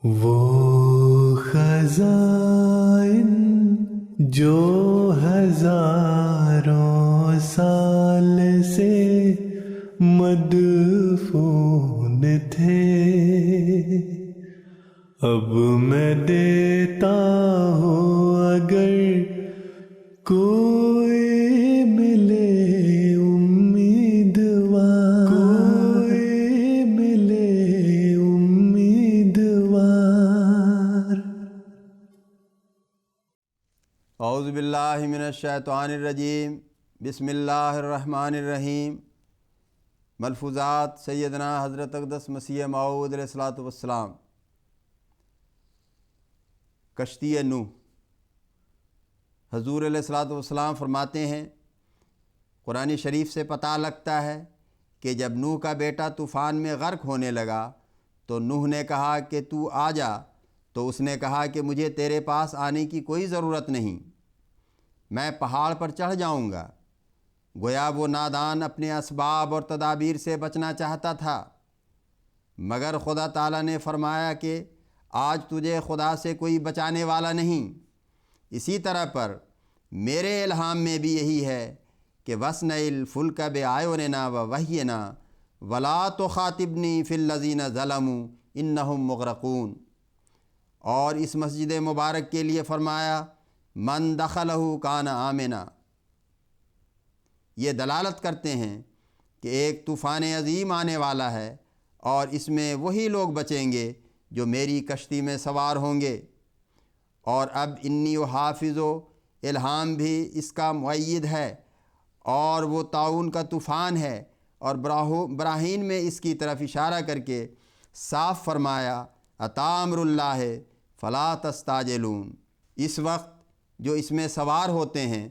وہ خزائن جو ہزاروں سال سے مدفون تھے، اب میں دیتا ہوں اگر کوئی ملے امیدوار، کوئی ملے امیدوار۔ اعوذ باللہ من الشیطان الرجیم، بسم اللہ الرحمن الرحیم۔ ملفوظات سیدنا حضرت اقدس مسیح موعود علیہ الصلوۃ والسلام۔ کشتی نوح۔ حضور علیہ الصلوۃ والسلام فرماتے ہیں، قرآن شریف سے پتہ لگتا ہے کہ جب نوح کا بیٹا طوفان میں غرق ہونے لگا تو نوح نے کہا کہ تو آ جا، تو اس نے کہا کہ مجھے تیرے پاس آنے کی کوئی ضرورت نہیں، میں پہاڑ پر چڑھ جاؤں گا۔ گویا وہ نادان اپنے اسباب اور تدابیر سے بچنا چاہتا تھا، مگر خدا تعالیٰ نے فرمایا کہ آج تجھے خدا سے کوئی بچانے والا نہیں۔ اسی طرح پر میرے الہام میں بھی یہی ہے کہ وَاصْنَعِ الْفُلْكَ بِأَعْيُنِنَا وَوَحْيِنَا وَلَا تُخَاطِبْنِي فِي الَّذِينَ ظَلَمُوا إِنَّهُمْ مُغْرَقُونَ۔ اور اس مسجد مبارک کے لیے فرمایا مَن دَخَلَهُ كَانَ آمِنًا۔ یہ دلالت کرتے ہیں کہ ایک طوفان عظیم آنے والا ہے اور اس میں وہی لوگ بچیں گے جو میری کشتی میں سوار ہوں گے۔ اور اب انی حافظ و الہام بھی اس کا مؤید ہے، اور وہ طاعون کا طوفان ہے، اور براہین میں اس کی طرف اشارہ کر کے صاف فرمایا اتی امر اللہ فلا تستعجلون۔ اس وقت جو اس میں سوار ہوتے ہیں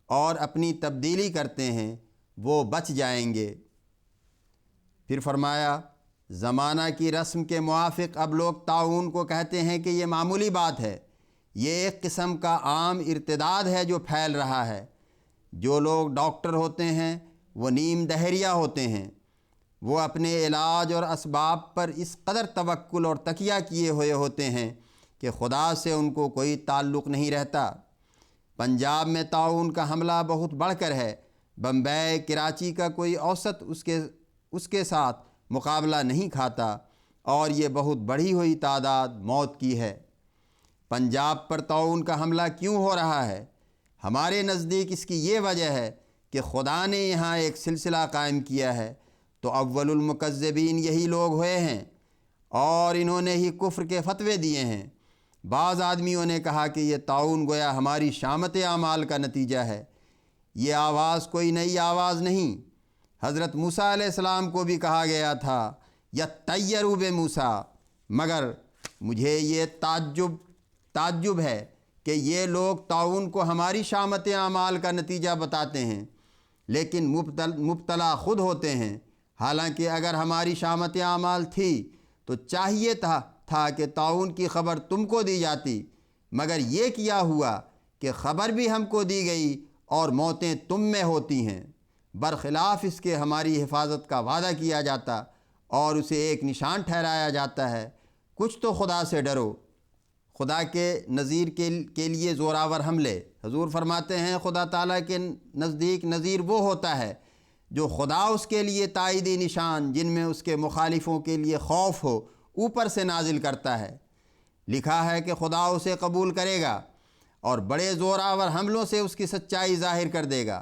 اور اپنی تبدیلی کرتے ہیں وہ بچ جائیں گے۔ پھر فرمایا زمانہ کی رسم کے موافق اب لوگ طاعون کو کہتے ہیں کہ یہ معمولی بات ہے، یہ ایک قسم کا عام ارتداد ہے جو پھیل رہا ہے۔ جو لوگ ڈاکٹر ہوتے ہیں وہ نیم دہریہ ہوتے ہیں، وہ اپنے علاج اور اسباب پر اس قدر توکل اور تکیہ کیے ہوئے ہوتے ہیں کہ خدا سے ان کو کوئی تعلق نہیں رہتا۔ پنجاب میں طاعون کا حملہ بہت بڑھ کر ہے، بمبئی کراچی کا کوئی اوسط اس کے ساتھ مقابلہ نہیں کھاتا، اور یہ بہت بڑھی ہوئی تعداد موت کی ہے۔ پنجاب پر طاعون کا حملہ کیوں ہو رہا ہے؟ ہمارے نزدیک اس کی یہ وجہ ہے کہ خدا نے یہاں ایک سلسلہ قائم کیا ہے، تو اول المکذبین یہی لوگ ہوئے ہیں، اور انہوں نے ہی کفر کے فتوے دیے ہیں۔ بعض آدمیوں نے کہا کہ یہ طاعون گویا ہماری شامت اعمال کا نتیجہ ہے، یہ آواز کوئی نئی آواز نہیں۔ حضرت موسیٰ علیہ السلام کو بھی کہا گیا تھا یطیروا بموسیٰ، مگر مجھے یہ تعجب ہے کہ یہ لوگ طاعون کو ہماری شامت اعمال کا نتیجہ بتاتے ہیں، لیکن مبتلا خود ہوتے ہیں۔ حالانکہ اگر ہماری شامت اعمال تھی تو چاہیے تھا کہ طاعون کی خبر تم کو دی جاتی، مگر یہ کیا ہوا کہ خبر بھی ہم کو دی گئی اور موتیں تم میں ہوتی ہیں۔ برخلاف اس کے ہماری حفاظت کا وعدہ کیا جاتا اور اسے ایک نشان ٹھہرایا جاتا ہے۔ کچھ تو خدا سے ڈرو۔ خدا کے نذیر کے لیے زوراور حملے۔ حضور فرماتے ہیں خدا تعالیٰ کے نزدیک نذیر وہ ہوتا ہے جو خدا اس کے لیے تائیدی نشان جن میں اس کے مخالفوں کے لیے خوف ہو اوپر سے نازل کرتا ہے۔ لکھا ہے کہ خدا اسے قبول کرے گا اور بڑے زوراور حملوں سے اس کی سچائی ظاہر کر دے گا۔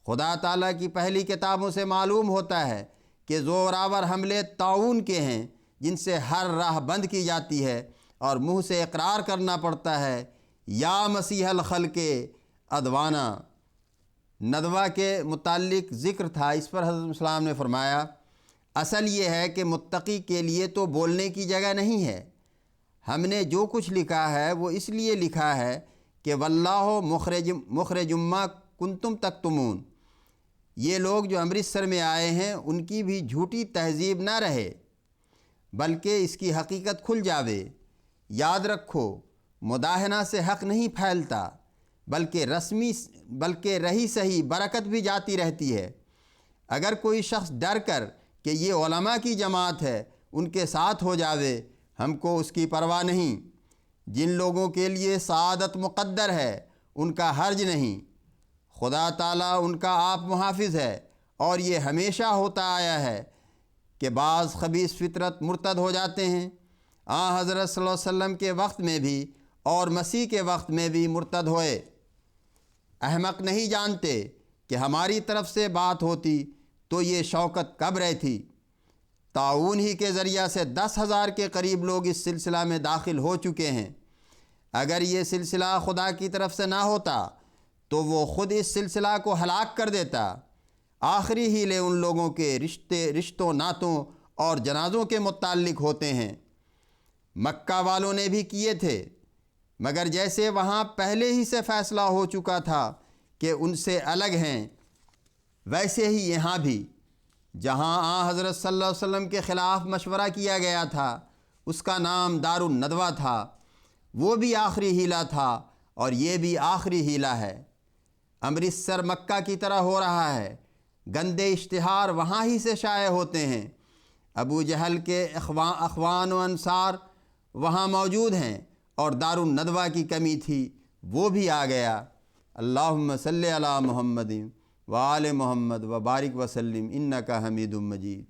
خدا تعالیٰ کی پہلی کتابوں سے معلوم ہوتا ہے کہ زوراور حملے طاعون کے ہیں جن سے ہر راہ بند کی جاتی ہے اور منہ سے اقرار کرنا پڑتا ہے یا مسیح الخلق ادوانا۔ ندوہ کے متعلق ذکر تھا، اس پر حضرت السلام نے فرمایا اصل یہ ہے کہ متقی کے لیے تو بولنے کی جگہ نہیں ہے، ہم نے جو کچھ لکھا ہے وہ اس لیے لکھا ہے کہ واللہ مخرج ما کنتم تکتمون۔ یہ لوگ جو امرتسر میں آئے ہیں ان کی بھی جھوٹی تہذیب نہ رہے بلکہ اس کی حقیقت کھل جاوے۔ یاد رکھو مداہنہ سے حق نہیں پھیلتا بلکہ رہی صحیح برکت بھی جاتی رہتی ہے۔ اگر کوئی شخص ڈر کر کہ یہ علماء کی جماعت ہے ان کے ساتھ ہو جاوے، ہم کو اس کی پرواہ نہیں۔ جن لوگوں کے لیے سعادت مقدر ہے ان کا حرج نہیں، خدا تعالیٰ ان کا آپ محافظ ہے، اور یہ ہمیشہ ہوتا آیا ہے کہ بعض خبیث فطرت مرتد ہو جاتے ہیں۔ حضرت صلی اللہ علیہ وسلم کے وقت میں بھی اور مسیح کے وقت میں بھی مرتد ہوئے۔ احمق نہیں جانتے کہ ہماری طرف سے بات ہوتی تو یہ شوکت کب رہتی۔ طاعون ہی کے ذریعہ سے 10,000 کے قریب لوگ اس سلسلہ میں داخل ہو چکے ہیں۔ اگر یہ سلسلہ خدا کی طرف سے نہ ہوتا تو وہ خود اس سلسلہ کو ہلاک کر دیتا۔ آخری ہیلے ان لوگوں کے رشتوں ناتوں اور جنازوں کے متعلق ہوتے ہیں۔ مکہ والوں نے بھی کیے تھے، مگر جیسے وہاں پہلے ہی سے فیصلہ ہو چکا تھا کہ ان سے الگ ہیں، ویسے ہی یہاں بھی جہاں حضرت صلی اللہ علیہ وسلم کے خلاف مشورہ کیا گیا تھا، اس کا نام دار الندوہ تھا۔ وہ بھی آخری ہیلہ تھا اور یہ بھی آخری ہیلہ ہے۔ امرتسر مکہ کی طرح ہو رہا ہے، گندے اشتہار وہاں ہی سے شائع ہوتے ہیں۔ ابو جہل کے اخوان و انصار وہاں موجود ہیں، اور دار الندوہ کی کمی تھی، وہ بھی آ گیا۔ اللہم صلی علی محمد و آل محمد و بارک وسلم انک حمید مجید۔